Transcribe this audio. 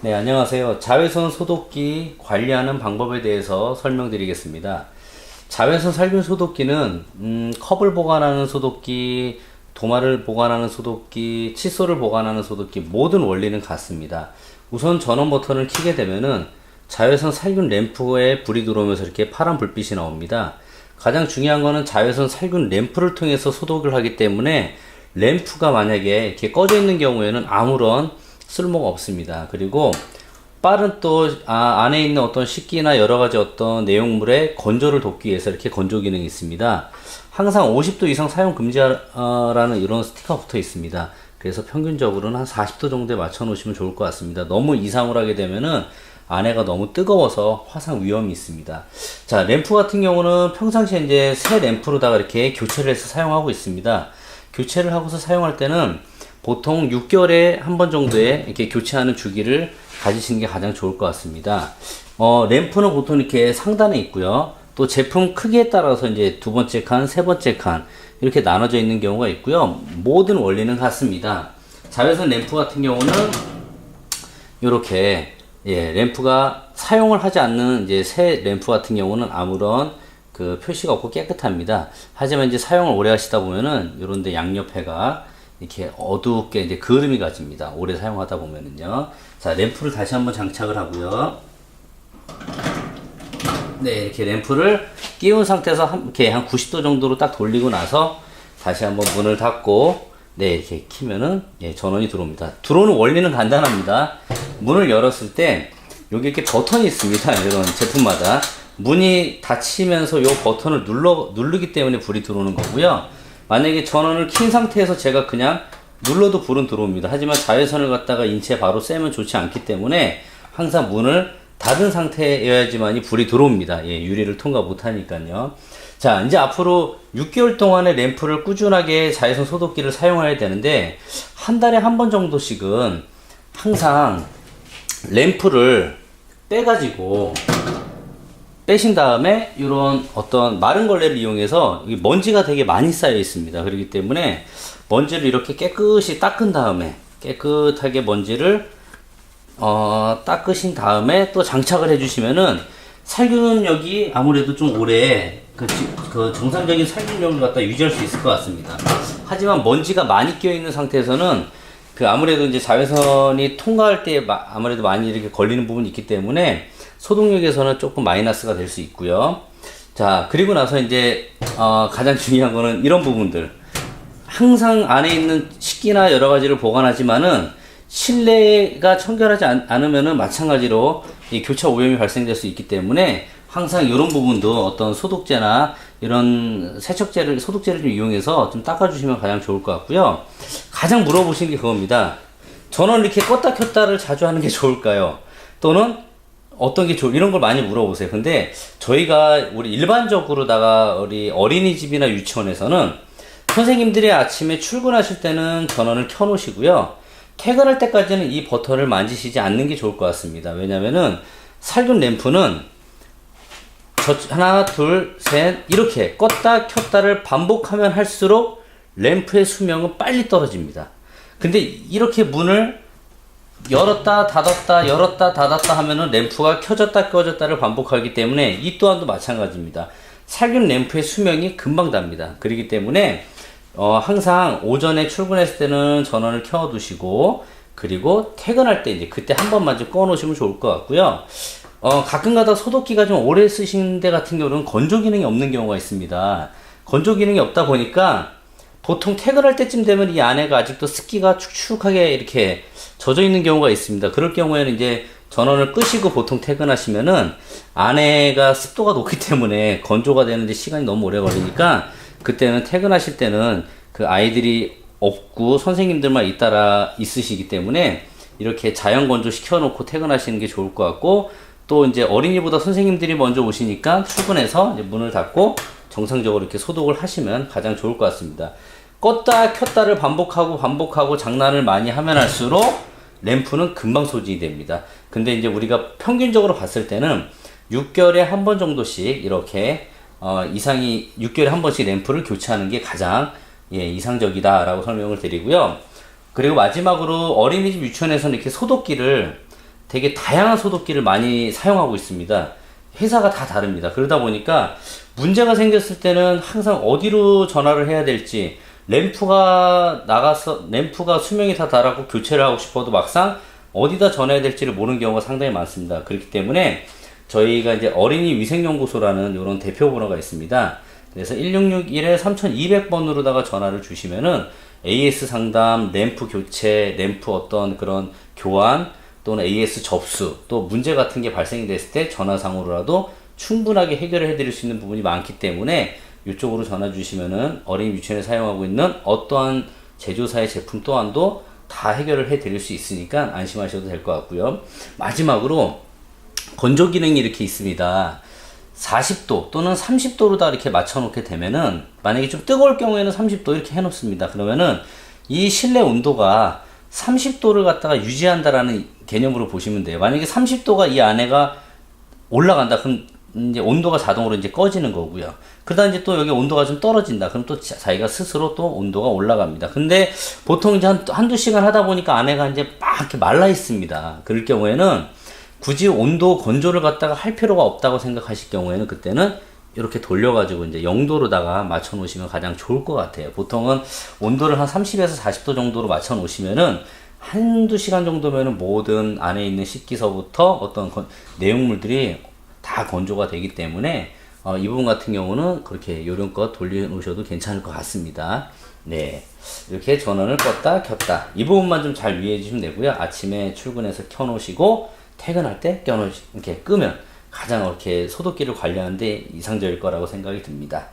네, 안녕하세요. 자외선 소독기 관리하는 방법에 대해서 설명드리겠습니다. 자외선 살균 소독기는 컵을 보관하는 소독기, 도마를 보관하는 소독기, 칫솔을 보관하는 소독기 모든 원리는 같습니다. 우선 전원 버튼을 켜게 되면은 자외선 살균 램프에 불이 들어오면서 이렇게 파란 불빛이 나옵니다. 가장 중요한 거는 자외선 살균 램프를 통해서 소독을 하기 때문에 램프가 만약에 이렇게 꺼져 있는 경우에는 아무런 쓸모가 없습니다. 그리고 빠른 또 안에 있는 어떤 식기나 여러 가지 어떤 내용물의 건조를 돕기 위해서 이렇게 건조 기능이 있습니다. 항상 50도 이상 사용 금지라는 이런 스티커가 붙어 있습니다. 그래서 평균적으로는 한 40도 정도에 맞춰 놓으시면 좋을 것 같습니다. 너무 이상을 하게 되면은 안에가 너무 뜨거워서 화상 위험이 있습니다. 자, 램프 같은 경우는 평상시에 이제 새 램프로다가 이렇게 교체를 해서 사용하고 있습니다. 교체를 하고서 사용할 때는 보통 6개월에 한 번 정도의 이렇게 교체하는 주기를 가지시는 게 가장 좋을 것 같습니다. 램프는 보통 이렇게 상단에 있고요. 또 제품 크기에 따라서 이제 두 번째 칸, 세 번째 칸 이렇게 나눠져 있는 경우가 있고요. 모든 원리는 같습니다. 자외선 램프 같은 경우는 이렇게 램프가 사용을 하지 않는 이제 새 램프 같은 경우는 아무런 그 표시가 없고 깨끗합니다. 하지만 이제 사용을 오래 하시다 보면은 이런데 양옆에가 이렇게 어둡게 이제 그을음이 가집니다. 오래 사용하다 보면은요. 자, 램프를 다시 한번 장착을 하고요. 네, 이렇게 램프를 끼운 상태에서 이렇게 한 90도 정도로 딱 돌리고 나서 다시 한번 문을 닫고 네, 이렇게 키면은 전원이 들어옵니다. 들어오는 원리는 간단합니다. 문을 열었을 때 여기 이렇게 버튼이 있습니다. 이런 제품마다 문이 닫히면서 이 버튼을 누르기 때문에 불이 들어오는 거고요. 만약에 전원을 킨 상태에서 제가 그냥 눌러도 불은 들어옵니다. 하지만 자외선을 갖다가 인체에 바로 쐬면 좋지 않기 때문에 항상 문을 닫은 상태여야지만이 불이 들어옵니다. 유리를 통과 못하니까요. 자, 이제 앞으로 6개월 동안의 램프를 꾸준하게 자외선 소독기를 사용해야 되는데 한 달에 한 번 정도씩은 항상 램프를 빼가지고 빼신 다음에 이런 어떤 마른 걸레를 이용해서 먼지가 되게 많이 쌓여 있습니다. 그렇기 때문에 먼지를 이렇게 깨끗이 닦은 다음에 깨끗하게 먼지를 닦으신 다음에 또 장착을 해주시면은 살균력이 아무래도 좀 오래 그 정상적인 살균력을 갖다 유지할 수 있을 것 같습니다. 하지만 먼지가 많이 끼어 있는 상태에서는 그 아무래도 이제 자외선이 통과할 때 아무래도 많이 이렇게 걸리는 부분이 있기 때문에 소독력에서는 조금 마이너스가 될 수 있고요. 자, 그리고 나서 이제 가장 중요한 거는 이런 부분들. 항상 안에 있는 식기나 여러 가지를 보관하지만은 실내가 청결하지 않으면은 마찬가지로 이 교차 오염이 발생될 수 있기 때문에 항상 이런 부분도 어떤 소독제나 이런 세척제를 소독제를 좀 이용해서 좀 닦아주시면 가장 좋을 것 같고요. 가장 물어보시는 게 그겁니다. 전원 이렇게 껐다 켰다를 자주 하는 게 좋을까요? 또는 어떤 게 이런 걸 많이 물어보세요. 근데 저희가 우리 일반적으로다가 우리 어린이집이나 유치원에서는 선생님들이 아침에 출근하실 때는 전원을 켜 놓으시고요. 퇴근할 때까지는 이 버튼을 만지시지 않는 게 좋을 것 같습니다. 왜냐면은 살균 램프는 하나, 둘, 셋 이렇게 껐다 켰다를 반복하면 할수록 램프의 수명은 빨리 떨어집니다. 근데 이렇게 문을 열었다 닫았다 열었다 닫았다 하면은 램프가 켜졌다 꺼졌다를 반복하기 때문에 이 또한도 마찬가지입니다. 살균 램프의 수명이 금방 답니다. 그렇기 때문에 항상 오전에 출근했을 때는 전원을 켜 두시고 그리고 퇴근할 때 이제 그때 한 번만 좀 꺼 놓으시면 좋을 것 같고요. 가끔가다 소독기가 좀 오래 쓰신 데 같은 경우는 건조 기능이 없는 경우가 있습니다. 건조 기능이 없다 보니까 보통 퇴근할 때쯤 되면 이 안에가 아직도 습기가 축축하게 이렇게 젖어 있는 경우가 있습니다. 그럴 경우에는 이제 전원을 끄시고 보통 퇴근하시면은 안에가 습도가 높기 때문에 건조가 되는데 시간이 너무 오래 걸리니까 그때는 퇴근하실 때는 그 아이들이 없고 선생님들만 잇따라 있으시기 때문에 이렇게 자연 건조 시켜놓고 퇴근하시는 게 좋을 것 같고 또 이제 어린이보다 선생님들이 먼저 오시니까 출근해서 이제 문을 닫고 정상적으로 이렇게 소독을 하시면 가장 좋을 것 같습니다. 껐다 켰다를 반복하고 장난을 많이 하면 할수록 램프는 금방 소진이 됩니다. 근데 이제 우리가 평균적으로 봤을 때는 6개월에 한 번 정도씩 이렇게 이상이 6개월에 한 번씩 램프를 교체하는 게 가장 이상적이다라고 설명을 드리고요. 그리고 마지막으로 어린이집 유치원에서는 이렇게 소독기를 되게 다양한 소독기를 많이 사용하고 있습니다. 회사가 다 다릅니다. 그러다 보니까 문제가 생겼을 때는 항상 어디로 전화를 해야 될지, 램프가 수명이 다 닳았고 교체를 하고 싶어도 막상 어디다 전화해야 될지를 모르는 경우가 상당히 많습니다. 그렇기 때문에 저희가 이제 어린이 위생연구소라는 이런 대표 번호가 있습니다. 그래서 1661-3200번으로다가 전화를 주시면은 AS 상담, 램프 교체, 램프 어떤 그런 교환, 또는 AS 접수, 또 문제 같은 게 발생이 됐을 때 전화상으로라도 충분하게 해결을 해드릴 수 있는 부분이 많기 때문에 이쪽으로 전화 주시면은 어린이 유치원에 사용하고 있는 어떠한 제조사의 제품 또한도 다 해결을 해드릴 수 있으니까 안심하셔도 될 것 같고요. 마지막으로 건조 기능이 이렇게 있습니다. 40도 또는 30도로다 이렇게 맞춰놓게 되면은, 만약에 좀 뜨거울 경우에는 30도 이렇게 해놓습니다. 그러면은 이 실내 온도가 30도를 갖다가 유지한다라는 개념으로 보시면 돼요. 만약에 30도가 이 안에가 올라간다, 그럼 이제 온도가 자동으로 이제 꺼지는 거고요. 그러다 이제 또 여기 온도가 좀 떨어진다, 그럼 또 자기가 스스로 또 온도가 올라갑니다. 근데 보통 이제 한두 시간 하다 보니까 안에가 이제 막 이렇게 말라 있습니다. 그럴 경우에는 굳이 온도 건조를 갖다가 할 필요가 없다고 생각하실 경우에는, 그때는 이렇게 돌려가지고 이제 0도로다가 맞춰 놓으시면 가장 좋을 것 같아요. 보통은 온도를 한 30에서 40도 정도로 맞춰 놓으시면은 한두 시간 정도면은 모든 안에 있는 식기서부터 어떤 내용물들이 다 건조가 되기 때문에 이 부분 같은 경우는 그렇게 요령껏 돌려 놓으셔도 괜찮을 것 같습니다. 네, 이렇게 전원을 껐다 켰다, 이 부분만 좀 잘 유의해 주시면 되고요. 아침에 출근해서 켜 놓으시고 퇴근할 때 이렇게 끄면 가장 이렇게 소독기를 관리하는데 이상적일 거라고 생각이 듭니다.